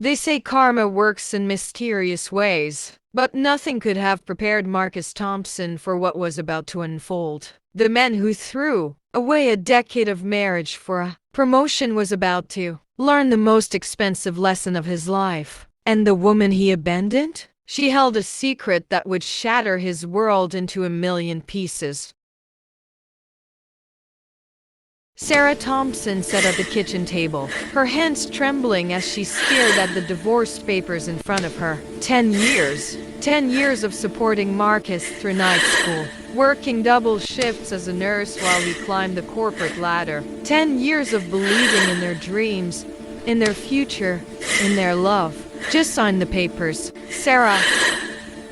They say karma works in mysterious ways, but nothing could have prepared Marcus Thompson for what was about to unfold. The man who threw away a decade of marriage for a promotion was about to learn the most expensive lesson of his life. And the woman he abandoned? She held a secret that would shatter his world into a million pieces. Sarah Thompson sat at the kitchen table, her hands trembling as she stared at the divorce papers in front of her. 10 years. 10 years of supporting Marcus through night school, working double shifts as a nurse while he climbed the corporate ladder. 10 years of believing in their dreams, in their future, in their love. Just sign the papers, Sarah.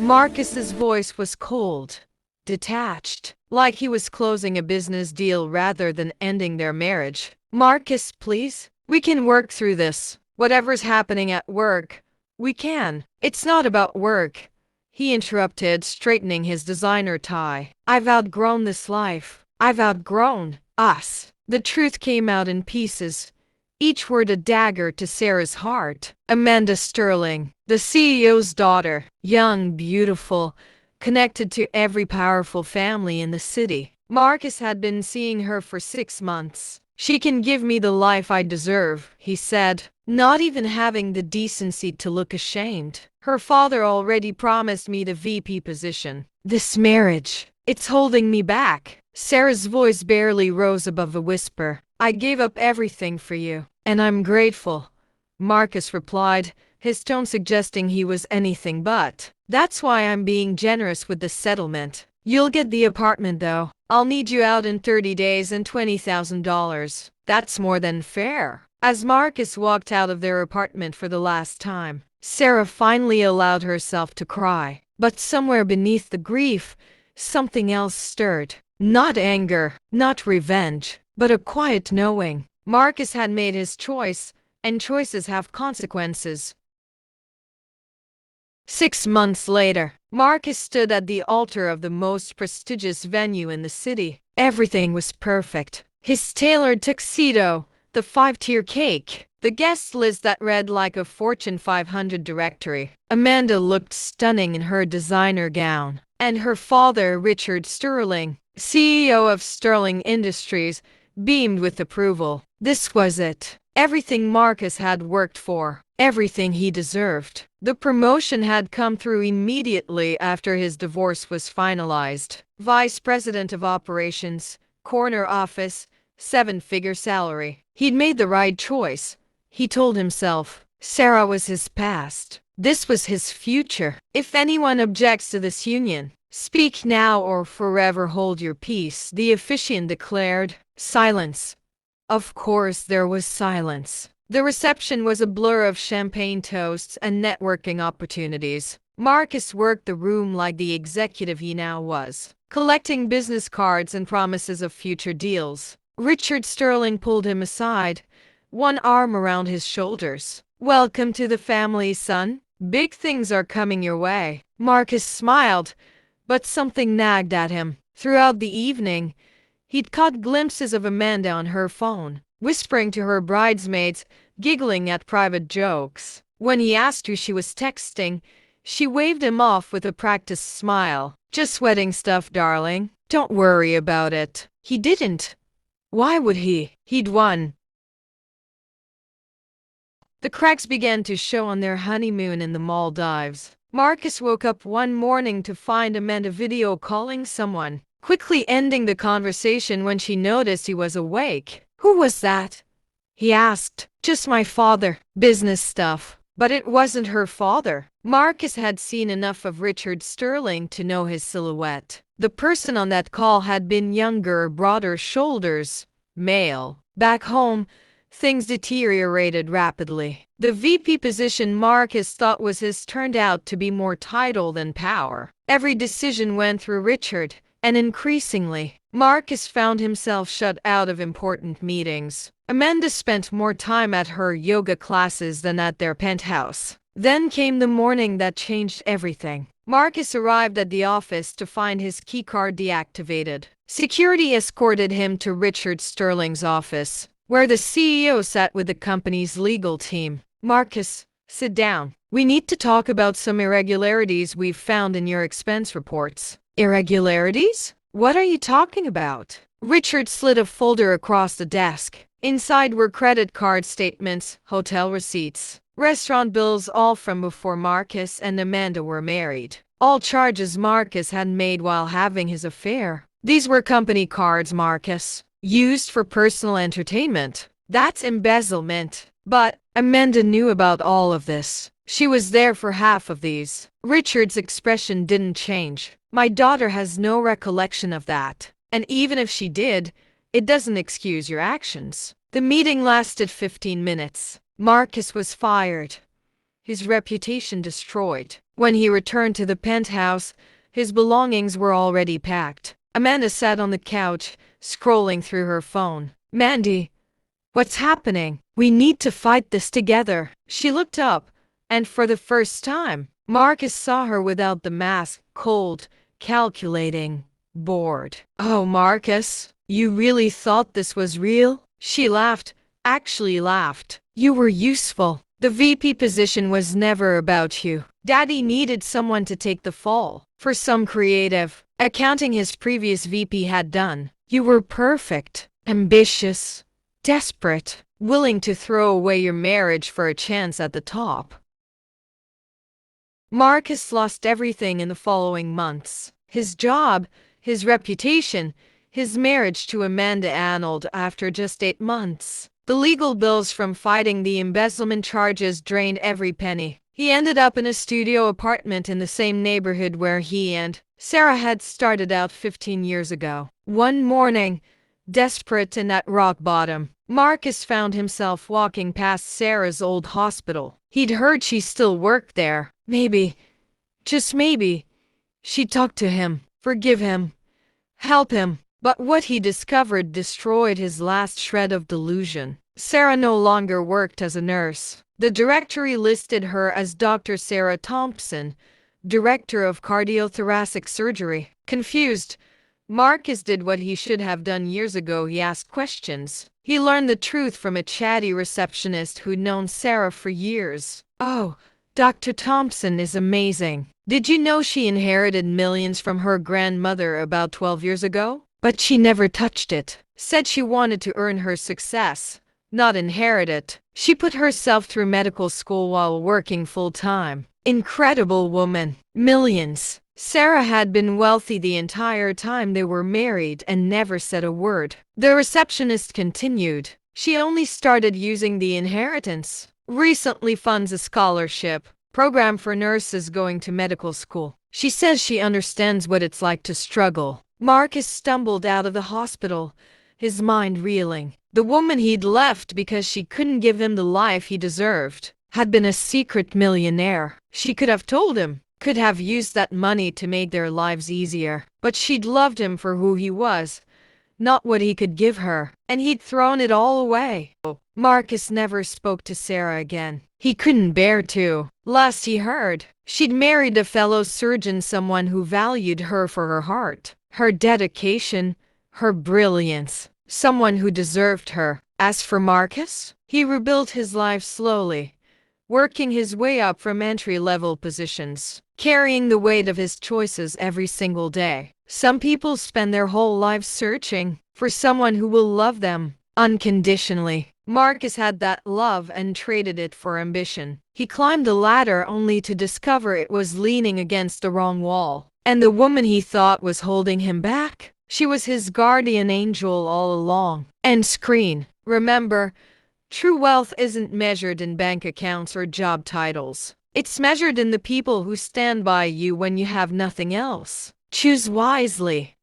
Marcus's voice was cold, detached, like he was closing a business deal rather than ending their marriage. Marcus, please. We can work through this. Whatever's happening at work, we can. It's not about work, he interrupted, straightening his designer tie. I've outgrown this life. I've outgrown us. The truth came out in pieces, each word a dagger to Sarah's heart. Amanda Sterling, the CEO's daughter, young, beautiful, connected to every powerful family in the city. Marcus had been seeing her for 6 months. She can give me the life I deserve, he said, not even having the decency to look ashamed. Her father already promised me the VP position. This marriage, it's holding me back. Sarah's voice barely rose above a whisper. I gave up everything for you, and I'm grateful, Marcus replied, his tone suggesting he was anything but. That's why I'm being generous with the settlement. You'll get the apartment though. I'll need you out in 30 days and $20,000. That's more than fair. As Marcus walked out of their apartment for the last time, Sarah finally allowed herself to cry. But somewhere beneath the grief, something else stirred. Not anger, not revenge, but a quiet knowing. Marcus had made his choice, and choices have consequences. 6 months later, Marcus stood at the altar of the most prestigious venue in the city. Everything was perfect. His tailored tuxedo, the 5-tier cake, the guest list that read like a Fortune 500 directory. Amanda looked stunning in her designer gown, and her father, Richard Sterling, CEO of Sterling Industries, beamed with approval. This was it. Everything Marcus had worked for. Everything he deserved. The promotion had come through immediately after his divorce was finalized. Vice President of Operations, corner office, 7-figure salary. He'd made the right choice, he told himself. Sarah was his past. This was his future. If anyone objects to this union, speak now or forever hold your peace, the officiant declared. Silence. Of course there was silence. The reception was a blur of champagne toasts and networking opportunities. Marcus worked the room like the executive he now was, collecting business cards and promises of future deals. Richard Sterling pulled him aside, one arm around his shoulders. Welcome to the family, son. Big things are coming your way. Marcus smiled, but something nagged at him. Throughout the evening, he'd caught glimpses of Amanda on her phone, whispering to her bridesmaids, giggling at private jokes. When he asked who she was texting, she waved him off with a practiced smile. Just wedding stuff, darling. Don't worry about it. He didn't. Why would he? He'd won. The cracks began to show on their honeymoon in the Maldives. Marcus woke up one morning to find Amanda video calling someone, quickly ending the conversation when she noticed he was awake. Who was that? He asked. Just my father. Business stuff. But it wasn't her father. Marcus had seen enough of Richard Sterling to know his silhouette. The person on that call had been younger, broader shoulders, male. Back home, things deteriorated rapidly. The VP position Marcus thought was his turned out to be more title than power. Every decision went through Richard, and increasingly, Marcus found himself shut out of important meetings. Amanda spent more time at her yoga classes than at their penthouse. Then came the morning that changed everything. Marcus arrived at the office to find his keycard deactivated. Security escorted him to Richard Sterling's office, where the CEO sat with the company's legal team. Marcus, Sit down. We need to talk about some irregularities we've found in your expense reports. Irregularities? What are you talking about? Richard slid a folder across the desk. Inside were credit card statements, hotel receipts, restaurant bills, all from before Marcus and Amanda were married. All charges Marcus had made while having his affair. These were company cards Marcus used for personal entertainment. That's embezzlement. But Amanda knew about all of this. She was there for half of these. Richard's expression didn't change. My daughter has no recollection of that. And even if she did, it doesn't excuse your actions. The meeting lasted 15 minutes. Marcus was fired, his reputation destroyed. When he returned to the penthouse, his belongings were already packed. Amanda sat on the couch, scrolling through her phone. Mandy, what's happening? We need to fight this together. She looked up, and for the first time, Marcus saw her without the mask, cold, calculating, bored. Oh, Marcus, you really thought this was real? She laughed, actually laughed. You were useful. The VP position was never about you. Daddy needed someone to take the fall for some creative accounting his previous VP had done. You were perfect, ambitious, desperate, willing to throw away your marriage for a chance at the top. Marcus lost everything in the following months. His job, his reputation, his marriage to Amanda annulled after just 8 months. The legal bills from fighting the embezzlement charges drained every penny. He ended up in a studio apartment in the same neighborhood where he and Sarah had started out 15 years ago. One morning, desperate and at rock bottom, Marcus found himself walking past Sarah's old hospital. He'd heard she still worked there. Maybe, just maybe, she'd talk to him, forgive him, help him. But what he discovered destroyed his last shred of delusion. Sarah no longer worked as a nurse. The directory listed her as Dr. Sarah Thompson, Director of Cardiothoracic Surgery. Confused, Marcus did what he should have done years ago. He asked questions. He learned the truth from a chatty receptionist who'd known Sarah for years. Oh, Dr. Thompson is amazing. Did you know she inherited millions from her grandmother about 12 years ago? But she never touched it. Said she wanted to earn her success, not inherit it. She put herself through medical school while working full-time. Incredible woman. Millions. Sarah had been wealthy the entire time they were married and never said a word. The receptionist continued. She only started using the inheritance. Recently funds a scholarship program for nurses going to medical school. She says she understands what it's like to struggle. Marcus stumbled out of the hospital, his mind reeling. The woman he'd left because she couldn't give him the life he deserved had been a secret millionaire. She could have told him, could have used that money to make their lives easier. But she'd loved him for who he was, not what he could give her, and he'd thrown it all away. Marcus never spoke to Sarah again. He couldn't bear to. Last he heard, she'd married a fellow surgeon, someone who valued her for her heart, her dedication, her brilliance, someone who deserved her. As for Marcus, he rebuilt his life slowly, working his way up from entry-level positions, carrying the weight of his choices every single day. Some people spend their whole lives searching for someone who will love them unconditionally. Marcus had that love and traded it for ambition. He climbed the ladder only to discover it was leaning against the wrong wall. And the woman he thought was holding him back, she was his guardian angel all along. End screen. Remember, true wealth isn't measured in bank accounts or job titles. It's measured in the people who stand by you when you have nothing else. Choose wisely.